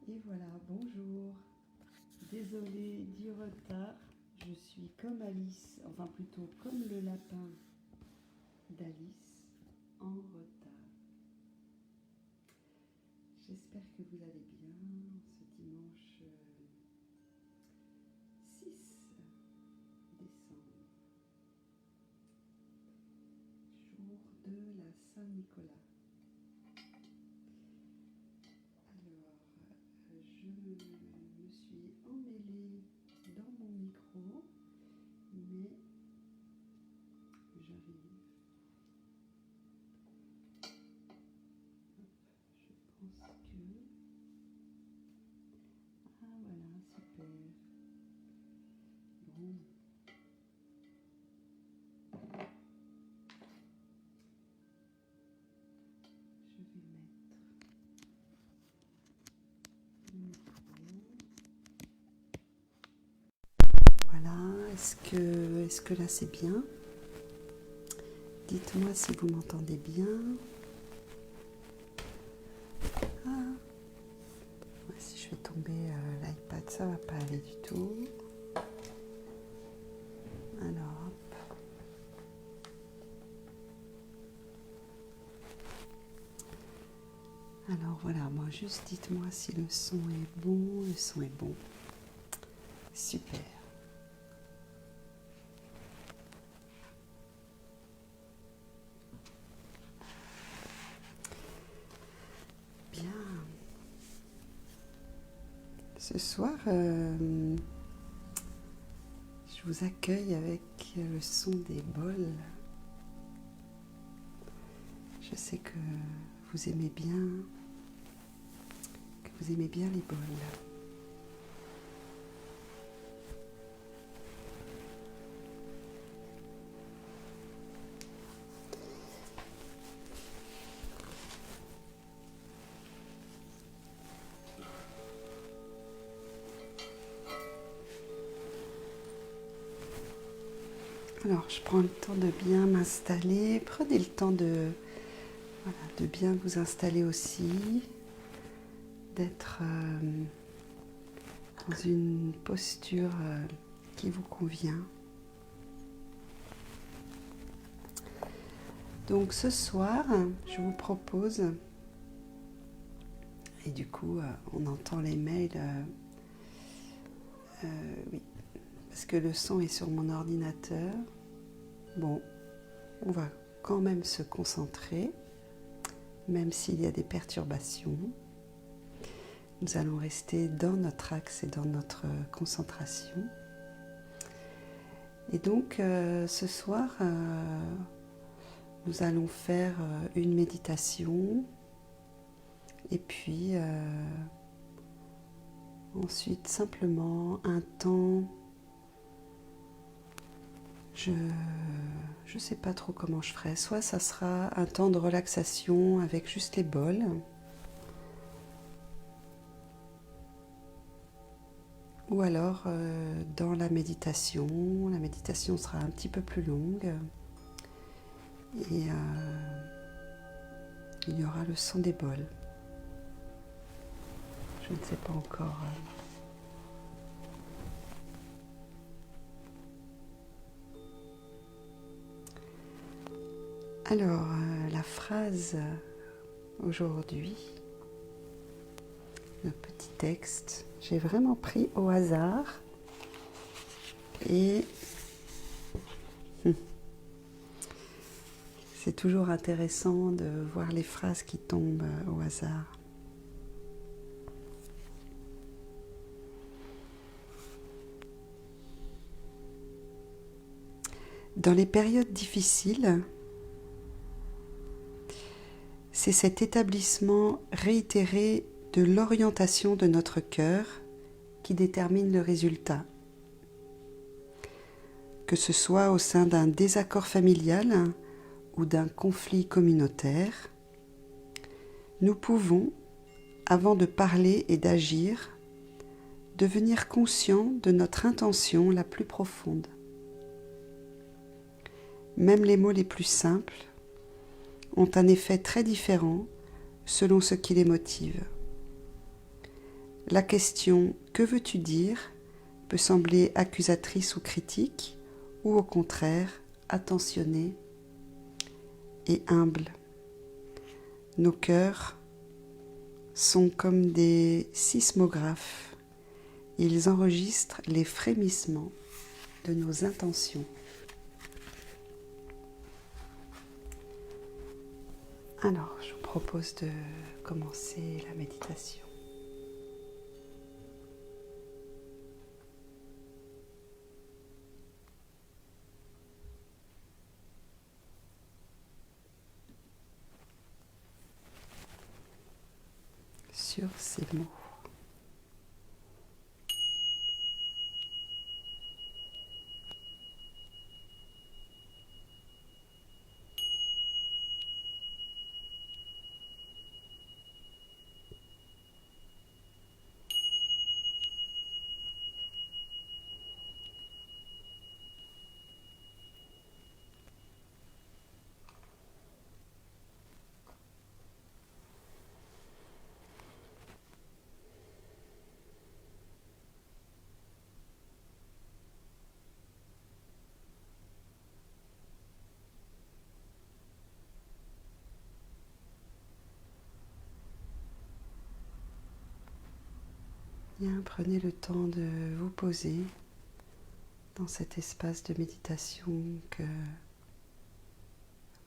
Et voilà, bonjour. Désolée du retard, je suis comme Alice, enfin plutôt comme le lapin d'Alice, en retard. J'espère que vous allez bien ce dimanche 6 décembre, jour de la Saint-Nicolas. Alors, je me suis emmêlée dans mon micro, mais j'arrive. Je pense que... Ah voilà, super. Bon. Je vais mettre le micro. Voilà, est-ce que là c'est bien? Dites-moi si vous m'entendez bien. Ah, ouais, si je fais tomber l'iPad, ça va pas aller du tout. Alors, hop. Alors voilà, moi juste dites-moi si le son est bon. Le son est bon. Super. Bien. Ce soir, je vous accueille avec le son des bols. Je sais que vous aimez bien les bols. Alors, je prends le temps de bien m'installer. Prenez le temps de bien vous installer aussi, d'être dans une posture qui vous convient. Donc ce soir, je vous propose, et du coup on entend les mails, oui, parce que le son est sur mon ordinateur. Bon, on va quand même se concentrer, même s'il y a des perturbations. Nous allons rester dans notre axe et dans notre concentration. Et donc ce soir, nous allons faire une méditation et puis ensuite simplement un temps, je ne sais pas trop comment je ferai, soit ça sera un temps de relaxation avec juste les bols, ou alors dans la méditation sera un petit peu plus longue et il y aura le son des bols. Je ne sais pas encore. Alors, la phrase aujourd'hui, le petit texte, j'ai vraiment pris au hasard et c'est toujours intéressant de voir les phrases qui tombent au hasard. Dans les périodes difficiles, c'est cet établissement réitéré de l'orientation de notre cœur qui détermine le résultat. Que ce soit au sein d'un désaccord familial ou d'un conflit communautaire, nous pouvons, avant de parler et d'agir, devenir conscients de notre intention la plus profonde. Même les mots les plus simples ont un effet très différent selon ce qui les motive. La question « Que veux-tu dire ?» peut sembler accusatrice ou critique, ou au contraire attentionnée et humble. Nos cœurs sont comme des sismographes. Ils enregistrent les frémissements de nos intentions. Alors, je vous propose de commencer la méditation. Sur ces mots. Bien, prenez le temps de vous poser dans cet espace de méditation que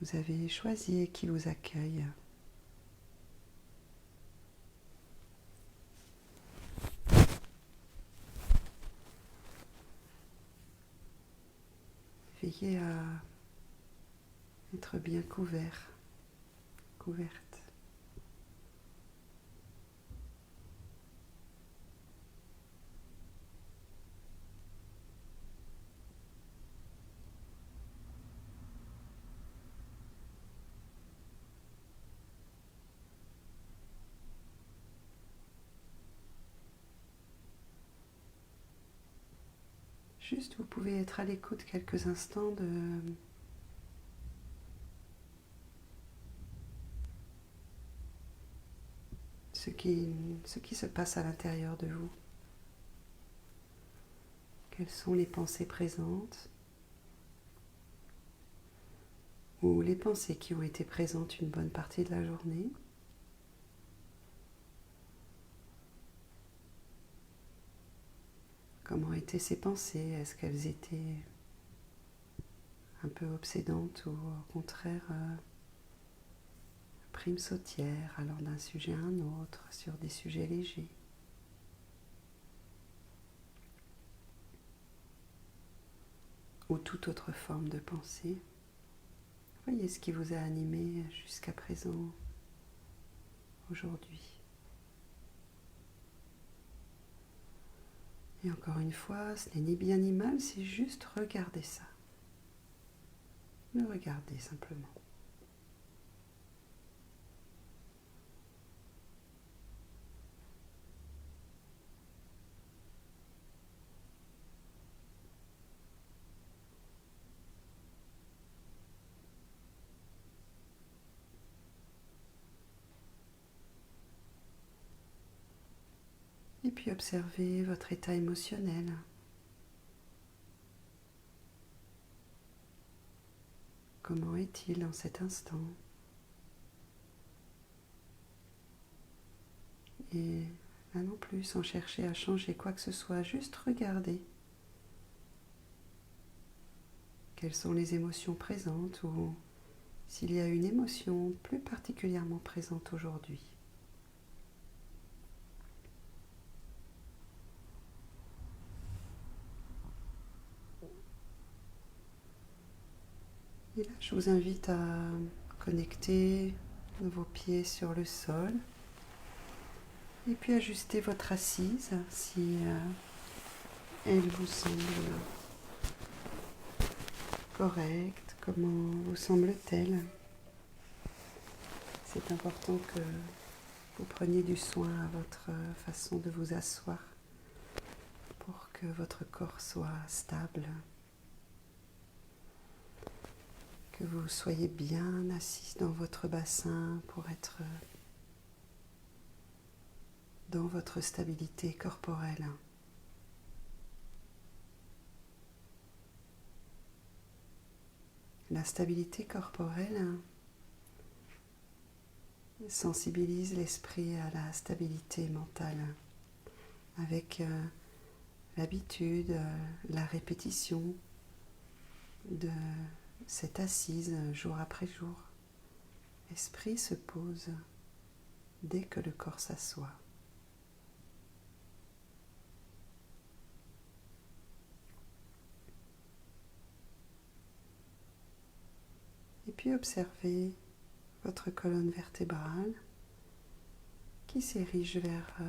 vous avez choisi et qui vous accueille. Veillez à être bien couvert, couverte. Juste, vous pouvez être à l'écoute quelques instants de ce qui se passe à l'intérieur de vous. Quelles sont les pensées présentes ou les pensées qui ont été présentes une bonne partie de la journée. Comment étaient ces pensées? Est-ce qu'elles étaient un peu obsédantes ou au contraire prime sautière, allant d'un sujet à un autre, sur des sujets légers? Ou toute autre forme de pensée. Voyez ce qui vous a animé jusqu'à présent, aujourd'hui. Et encore une fois, ce n'est ni bien ni mal, c'est juste regarder ça. Le regarder simplement. Et puis observez votre état émotionnel. Comment est-il en cet instant? Et là non plus, sans chercher à changer quoi que ce soit, juste regardez. Quelles sont les émotions présentes ou s'il y a une émotion plus particulièrement présente aujourd'hui. Et là, je vous invite à connecter vos pieds sur le sol et puis ajuster votre assise si elle vous semble correcte. Comment vous semble-t-elle? C'est important que vous preniez du soin à votre façon de vous asseoir pour que votre corps soit stable. Que vous soyez bien assis dans votre bassin pour être dans votre stabilité corporelle. La stabilité corporelle sensibilise l'esprit à la stabilité mentale avec l'habitude, la répétition de cette assise jour après jour. L'esprit se pose dès que le corps s'assoit. Et puis observez votre colonne vertébrale qui s'érige vers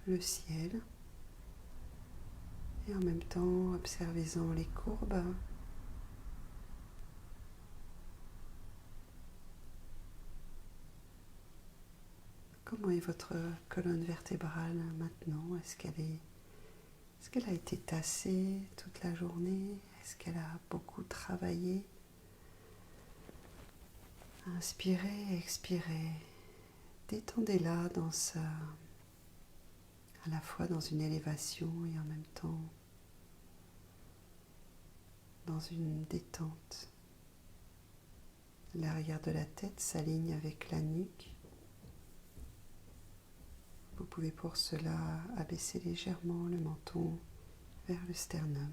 le ciel. Et en même temps, observez-en les courbes. Comment est votre colonne vertébrale maintenant? Est-ce qu'elle a été tassée toute la journée? Est-ce qu'elle a beaucoup travaillé? Inspirez, expirez. Détendez-la à la fois dans une élévation et en même temps dans une détente. L'arrière de la tête s'aligne avec la nuque. Vous pouvez pour cela abaisser légèrement le menton vers le sternum.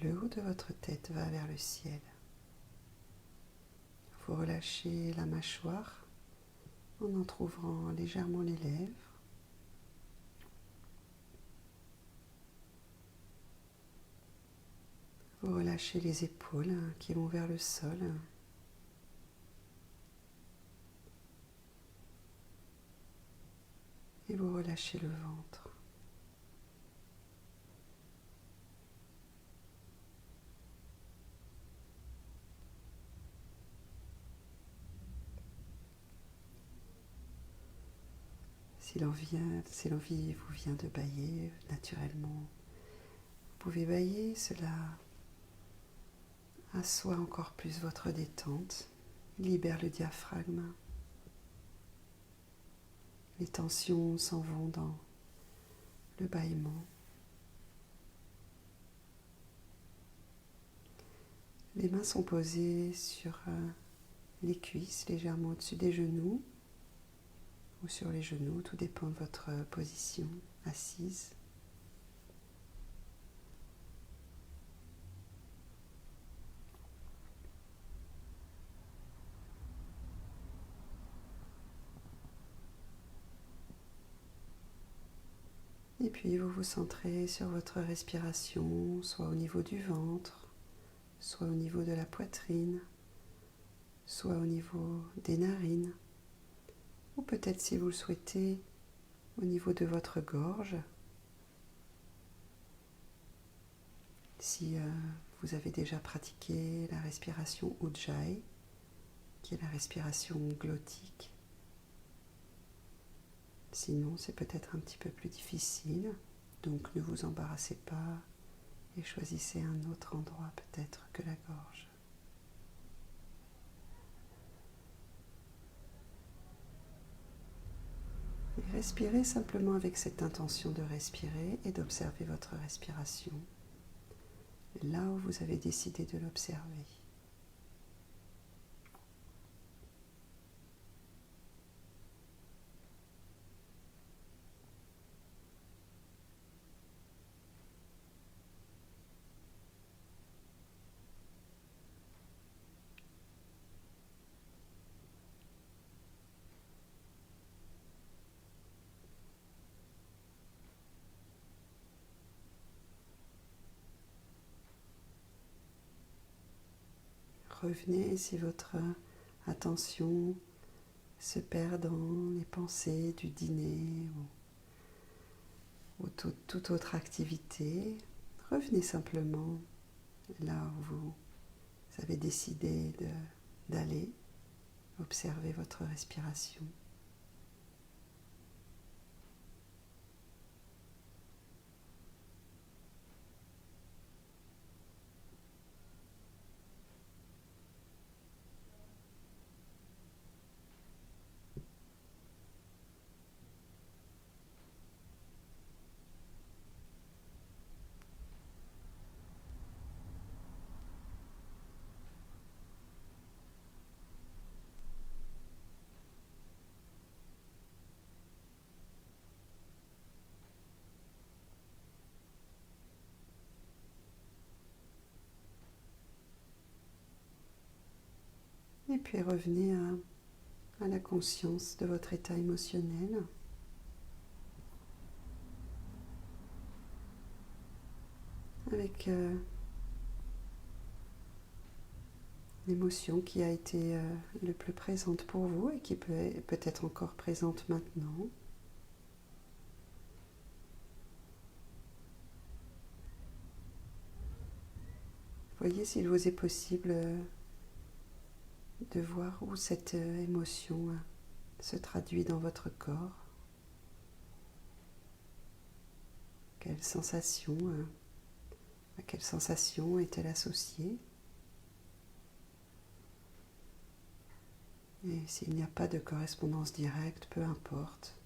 Le haut de votre tête va vers le ciel. Vous relâchez la mâchoire en entr'ouvrant légèrement les lèvres. Vous relâchez les épaules qui vont vers le sol. Et vous relâchez le ventre. Si l'envie vous vient de bâiller naturellement, vous pouvez bâiller, cela assoit encore plus votre détente, libère le diaphragme. Les tensions s'en vont dans le bâillement. Les mains sont posées sur les cuisses, légèrement au-dessus des genoux ou sur les genoux, tout dépend de votre position assise. Et puis vous vous centrez sur votre respiration, soit au niveau du ventre, soit au niveau de la poitrine, soit au niveau des narines, ou peut-être si vous le souhaitez, au niveau de votre gorge. Si vous avez déjà pratiqué la respiration Ujjayi, qui est la respiration glottique. Sinon, c'est peut-être un petit peu plus difficile, donc ne vous embarrassez pas et choisissez un autre endroit peut-être que la gorge. Et respirez simplement avec cette intention de respirer et d'observer votre respiration là où vous avez décidé de l'observer. Revenez si votre attention se perd dans les pensées du dîner ou toute autre activité. Revenez simplement là où vous avez décidé d'aller. Observez votre respiration. puis revenez à la conscience de votre état émotionnel. Avec l'émotion qui a été le plus présente pour vous et qui peut être encore présente maintenant. Voyez s'il vous est possible de voir où cette émotion se traduit dans votre corps. À quelle sensation est-elle associée? Et s'il n'y a pas de correspondance directe, peu importe.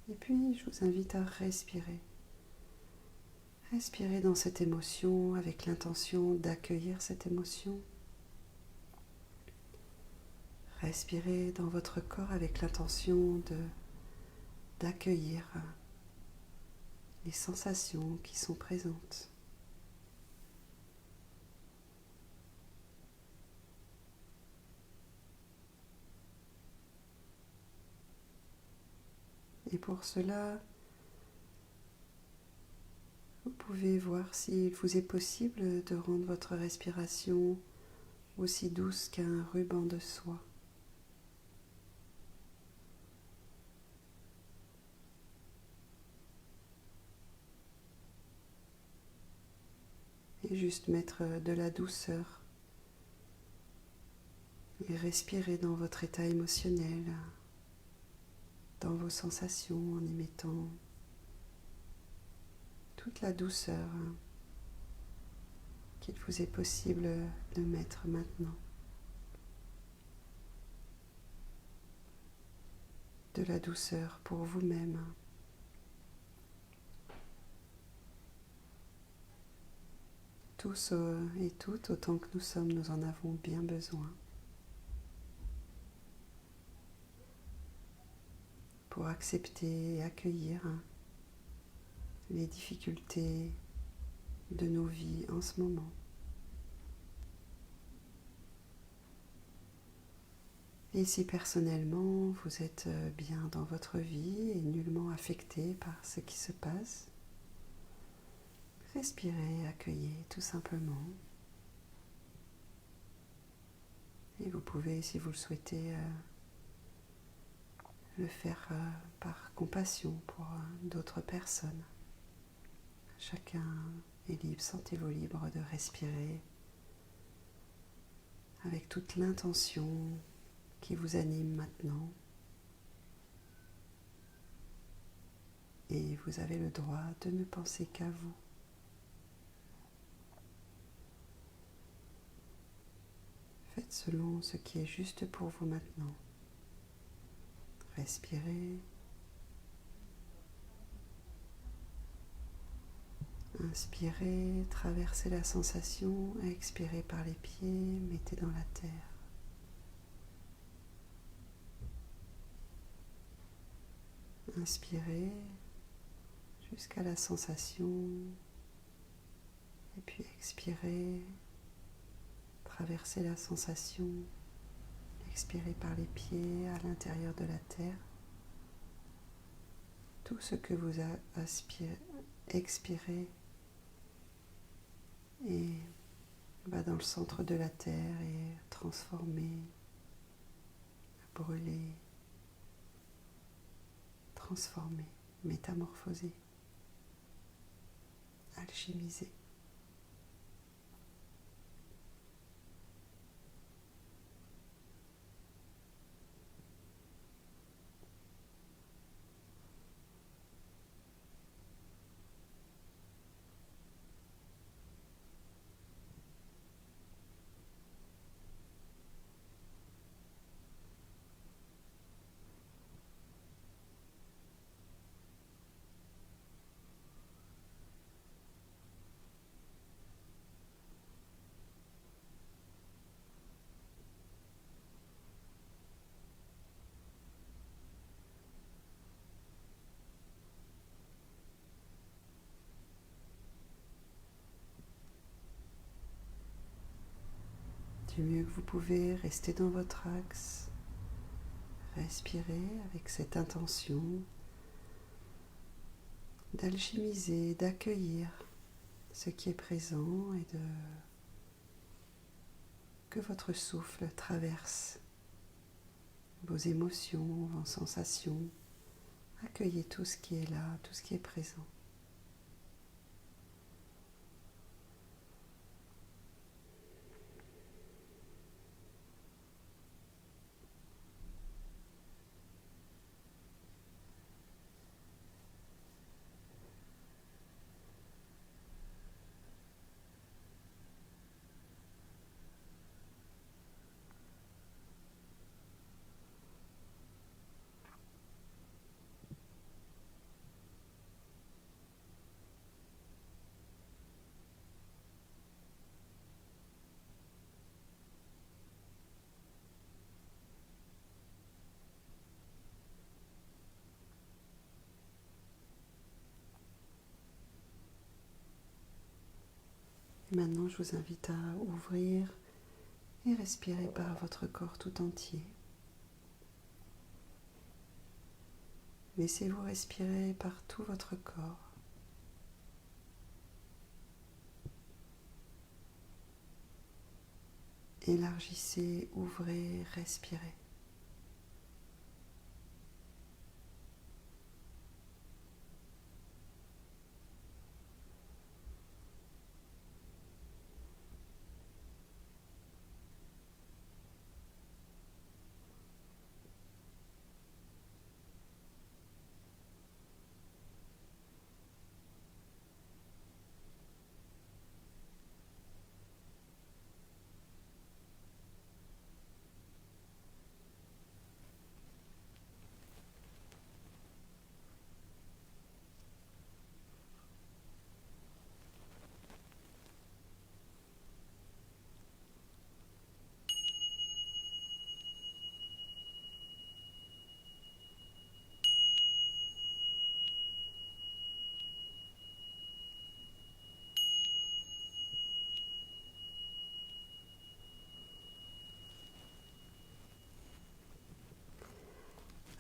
Et puis, je vous invite à respirer. Respirez dans cette émotion avec l'intention d'accueillir cette émotion. Respirez dans votre corps avec l'intention d'accueillir les sensations qui sont présentes. Et pour cela, vous pouvez voir s'il vous est possible de rendre votre respiration aussi douce qu'un ruban de soie. Et juste mettre de la douceur et respirer dans votre état émotionnel, dans vos sensations, en y mettant toute la douceur qu'il vous est possible de mettre maintenant. De la douceur pour vous-même. Tous et toutes, autant que nous sommes, nous en avons bien besoin. Pour accepter et accueillir les difficultés de nos vies en ce moment. Et si personnellement vous êtes bien dans votre vie et nullement affecté par ce qui se passe, respirez, accueillez tout simplement. Et vous pouvez, si vous le souhaitez, le faire par compassion pour d'autres personnes. Chacun est libre, sentez-vous libre de respirer avec toute l'intention qui vous anime maintenant. Et vous avez le droit de ne penser qu'à vous. Faites selon ce qui est juste pour vous maintenant. Respirez. Inspirez, traversez la sensation, expirez par les pieds, mettez dans la terre. Inspirez jusqu'à la sensation et puis expirez, traversez la sensation, expirez par les pieds à l'intérieur de la terre. Tout ce que vous expirez et va dans le centre de la terre et transformer, brûler, transformer, métamorphoser, alchimiser. Du mieux que vous pouvez, restez dans votre axe. Respirez avec cette intention d'alchimiser, d'accueillir ce qui est présent et que votre souffle traverse vos émotions, vos sensations. Accueillez tout ce qui est là, tout ce qui est présent. Maintenant, je vous invite à ouvrir et respirer par votre corps tout entier. Laissez-vous respirer par tout votre corps. Élargissez, ouvrez, respirez.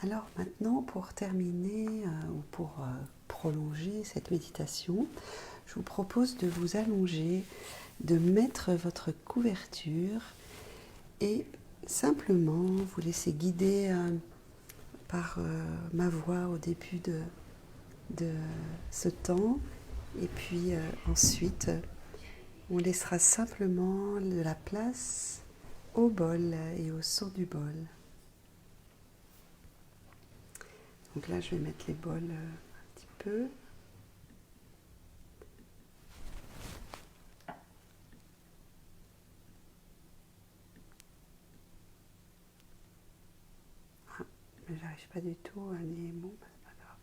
Alors maintenant, pour terminer ou pour prolonger cette méditation, je vous propose de vous allonger, de mettre votre couverture et simplement vous laisser guider par ma voix au début de ce temps. Et puis ensuite, on laissera simplement de la place au bol et au son du bol. Donc là, je vais mettre les bols un petit peu. Ah, mais j'arrive pas du tout à les... Bon, bah, c'est pas grave.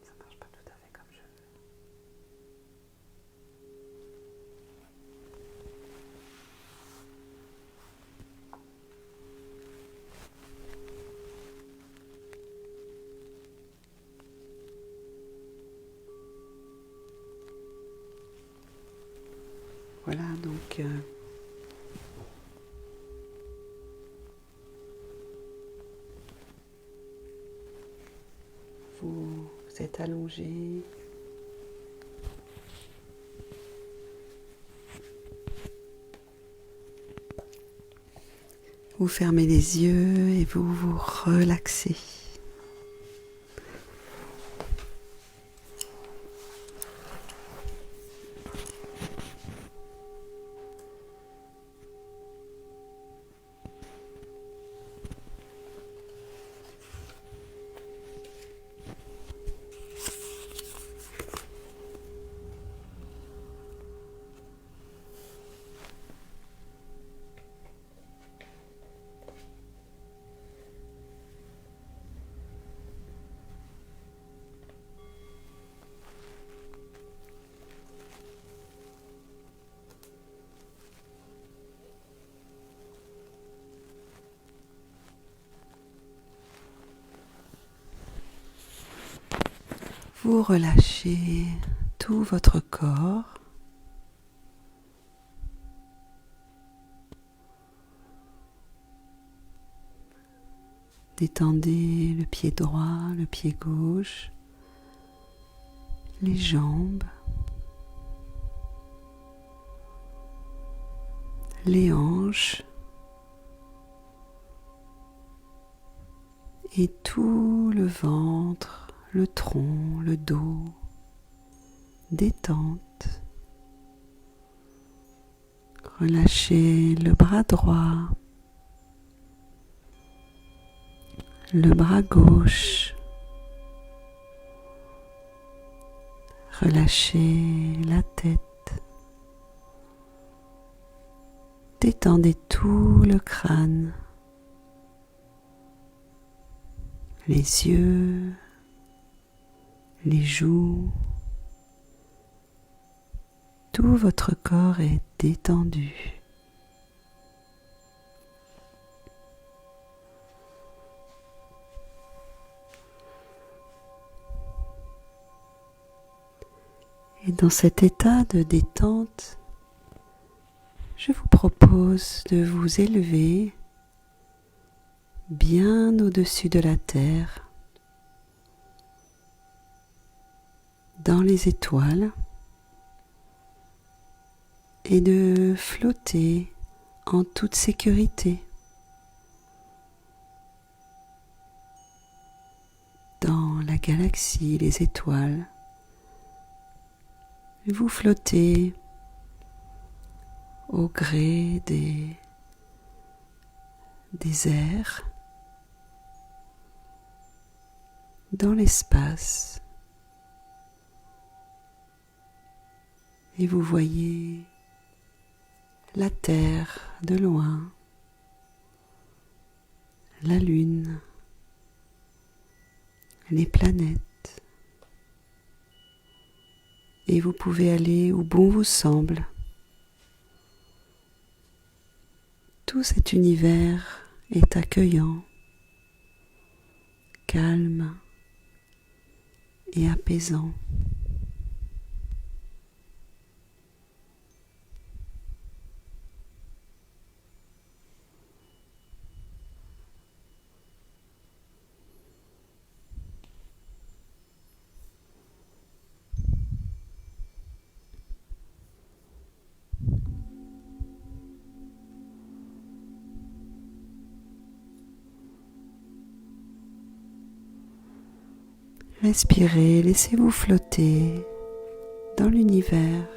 Ça marche pas tout à fait comme je veux. Voilà, donc vous êtes allongé. Vous fermez les yeux et vous vous relaxez. Vous relâchez tout votre corps. Détendez le pied droit, le pied gauche, les jambes, les hanches et tout le ventre, le tronc, le dos. Détente. Relâchez le bras droit, le bras gauche. Relâchez la tête. Détendez tout le crâne, les yeux, les joues. Tout votre corps est détendu. Et dans cet état de détente, je vous propose de vous élever bien au-dessus de la terre, dans les étoiles, et de flotter en toute sécurité dans la galaxie, les étoiles. Vous flottez au gré des airs dans l'espace et vous voyez la Terre de loin, la Lune, les planètes, et vous pouvez aller où bon vous semble. Tout cet univers est accueillant, calme et apaisant. Respirez, laissez-vous flotter dans l'univers.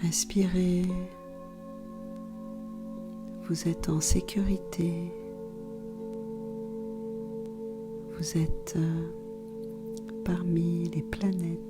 Respirez. Vous êtes en sécurité. Vous êtes parmi les planètes.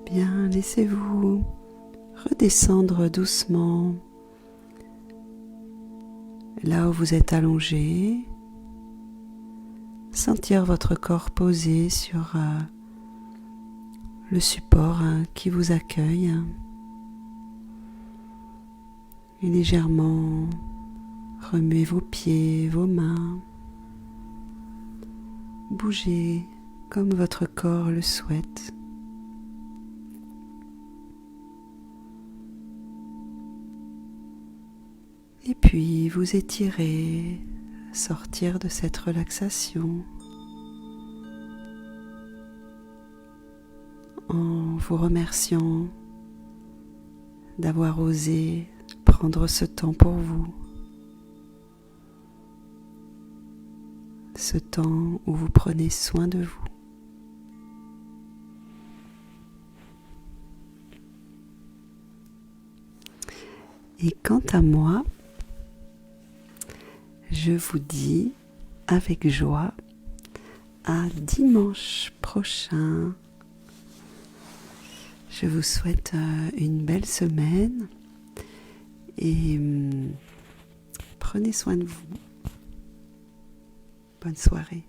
Bien, laissez-vous redescendre doucement là où vous êtes allongé, sentir votre corps posé sur le support qui vous accueille et légèrement remuez vos pieds, vos mains, bougez comme votre corps le souhaite. Et puis vous étirez, sortir de cette relaxation en vous remerciant d'avoir osé prendre ce temps pour vous. Ce temps où vous prenez soin de vous. Et quant à moi, je vous dis avec joie à dimanche prochain. Je vous souhaite une belle semaine et prenez soin de vous. Bonne soirée.